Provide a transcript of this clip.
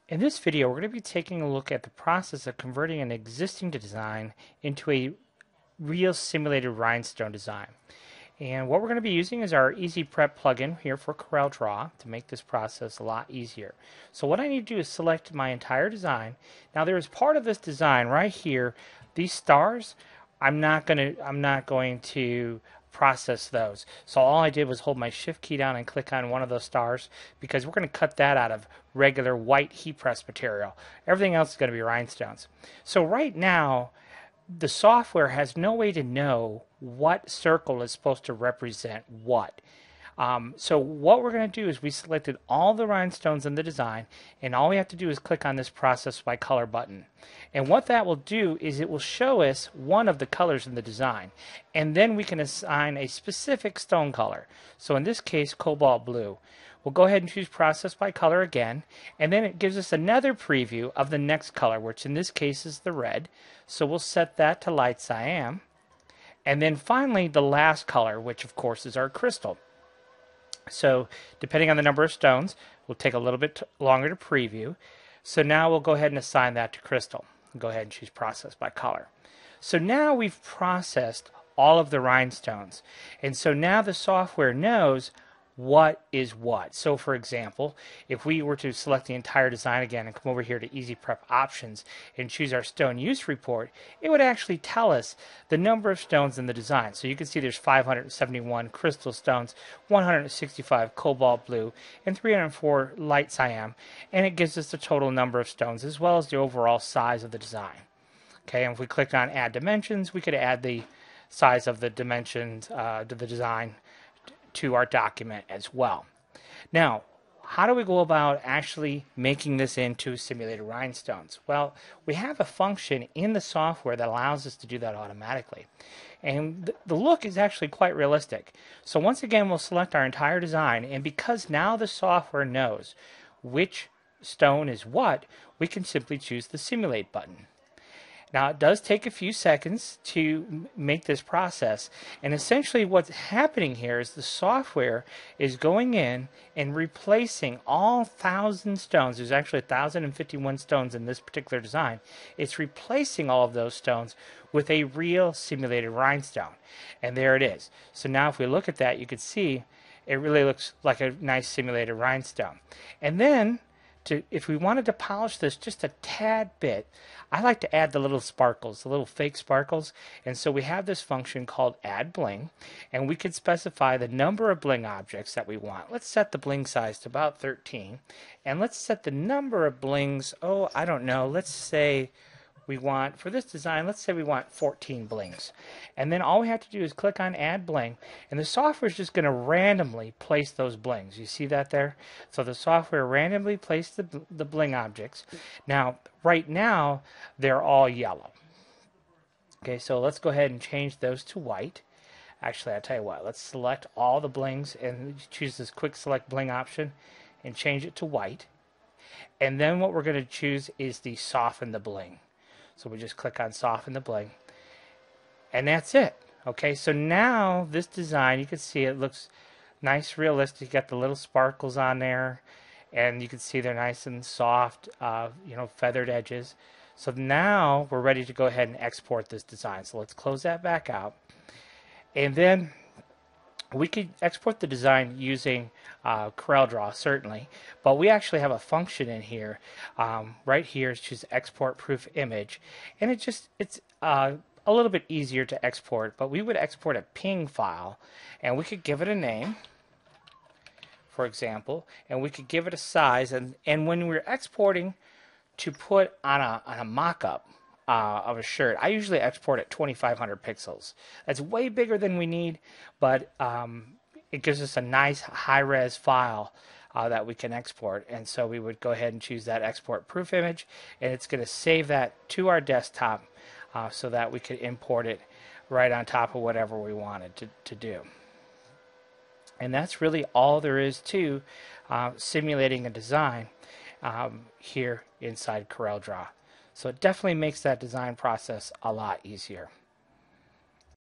In this video, we're going to be taking a look at the process of converting an existing design into a real simulated rhinestone design. And what we're going to be using is our Easy Prep plugin here for CorelDRAW to make this process a lot easier. So what I need to do is select my entire design. Now there is part of this design right here, these stars, I'm not going to process those. So all I did was hold my shift key down and click on one of those stars because we're going to cut that out of regular white heat press material. Everything else is going to be rhinestones. So right now the software has no way to know what circle is supposed to represent what. So what we're going to do is we selected all the rhinestones in the design, and all we have to do is click on this process by color button. And what that will do is it will show us one of the colors in the design, and then we can assign a specific stone color. So in this case, cobalt blue. We'll go ahead and choose process by color again, and then it gives us another preview of the next color, which in this case is the red. So we'll set that to light cyan. And then finally the last color, which of course is our crystal. So depending on the number of stones, we'll take a little bit longer to preview. So now we'll go ahead and assign that to crystal. Go ahead and choose process by color. So now we've processed all of the rhinestones. And so now the software knows what is what. So for example, if we were to select the entire design again and come over here to Easy Prep Options and choose our stone use report, it would actually tell us the number of stones in the design. So you can see there's 571 crystal stones, 165 cobalt blue, and 304 light cyan, and it gives us the total number of stones as well as the overall size of the design. Okay, and if we click on Add Dimensions, we could add the size of the dimensions to the design to our document as well. Now, how do we go about actually making this into simulated rhinestones? Well, we have a function in the software that allows us to do that automatically. And the look is actually quite realistic. So once again, we'll select our entire design, and because now the software knows which stone is what, we can simply choose the Simulate button. Now it does take a few seconds to make this process, and essentially what's happening here is the software is going in and replacing all 1,000 stones. There's actually 1,051 stones in this particular design. It's replacing all of those stones with a real simulated rhinestone, and there it is. So now if we look at that, you can see it really looks like a nice simulated rhinestone. And then if we wanted to polish this just a tad bit, I like to add the little sparkles, the little fake sparkles. And so we have this function called Add Bling, and we can specify the number of bling objects that we want. Let's set the bling size to about 13, and let's set the number of blings, oh, I don't know, let's say we want, for this design, let's say we want 14 blings. And then all we have to do is click on Add Bling, and the software is just going to randomly place those blings. You see that there? So the software randomly placed the bling objects. Now, right now, they're all yellow. Okay, so let's go ahead and change those to white. Actually, I'll tell you what, let's select all the blings and choose this Quick Select Bling option and change it to white. And then what we're going to choose is the Soften the Bling. So we just click on Soften the Bling, and that's it. Okay, so now this design, you can see it looks nice, realistic. You got the little sparkles on there, and you can see they're nice and soft, feathered edges. So now we're ready to go ahead and export this design. So let's close that back out, and then we could export the design using CorelDRAW, certainly, but we actually have a function in here. Right here is choose Export Proof Image, and it's a little bit easier to export, but we would export a PNG file, and we could give it a name, for example, and we could give it a size, and when we're exporting to put on a mock-up of a shirt, I usually export at 2,500 pixels. That's way bigger than we need, but it gives us a nice high-res file that we can export. And so we would go ahead and choose that export proof image, and it's going to save that to our desktop so that we could import it right on top of whatever we wanted to do. And that's really all there is to simulating a design here inside CorelDRAW. So it definitely makes that design process a lot easier.